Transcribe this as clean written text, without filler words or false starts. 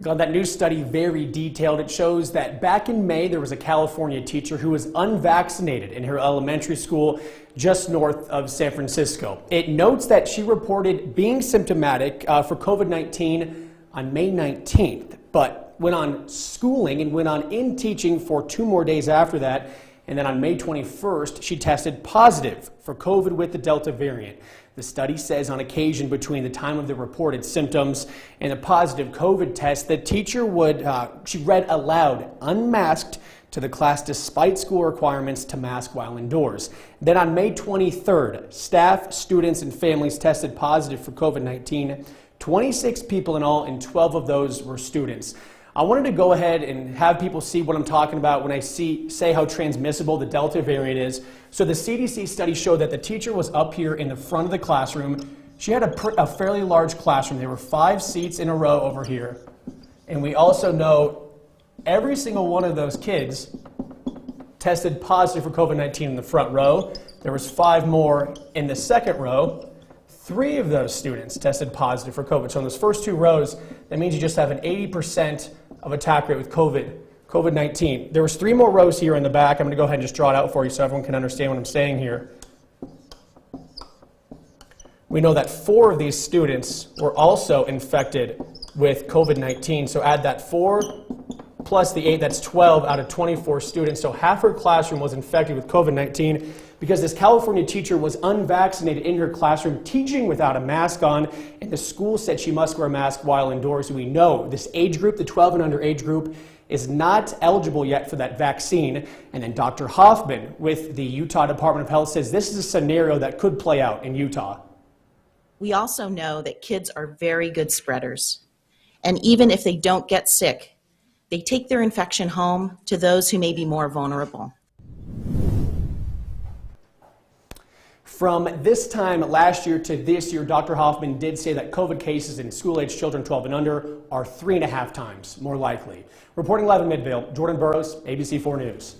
God, that new study, very detailed. It shows that back in May, there was a California teacher who was unvaccinated in her elementary school just north of San Francisco. It notes that she reported being symptomatic for COVID-19 on May 19th, but went on schooling and went on in teaching for 2 more days after that. And then on May 21st, she tested positive for COVID with the Delta variant. The study says on occasion between the time of the reported symptoms and the positive COVID test, the teacher she read aloud, unmasked, to the class despite school requirements to mask while indoors. Then on May 23rd, staff, students, and families tested positive for COVID-19. 26 people in all, and 12 of those were students. I wanted to go ahead and have people see what I'm talking about when I say how transmissible the Delta variant is. So the CDC study showed that the teacher was up here in the front of the classroom. She had a fairly large classroom. There were 5 seats in a row over here. And we also know every single one of those kids tested positive for COVID-19 in the front row. There was 5 more in the second row. 3 of those students tested positive for COVID. So in those first 2 rows, that means you just have an 80% of attack rate with COVID-19. There was 3 more rows here in the back. I'm going to go ahead and just draw it out for you so everyone can understand what I'm saying here. We know that 4 of these students were also infected with COVID-19. So add that 4 plus the 8, that's 12 out of 24 students. So half her classroom was infected with COVID-19 because this California teacher was unvaccinated in her classroom teaching without a mask on, and the school said she must wear a mask while indoors. We know this age group, the 12 and under age group, is not eligible yet for that vaccine. And then Dr. Hoffman with the Utah Department of Health says this is a scenario that could play out in Utah. We also know that kids are very good spreaders. And even if they don't get sick, they take their infection home to those who may be more vulnerable. From this time last year to this year, Dr. Hoffman did say that COVID cases in school-age children 12 and under are 3.5 times more likely. Reporting live in Midvale, Jordan Burrows, ABC4 News.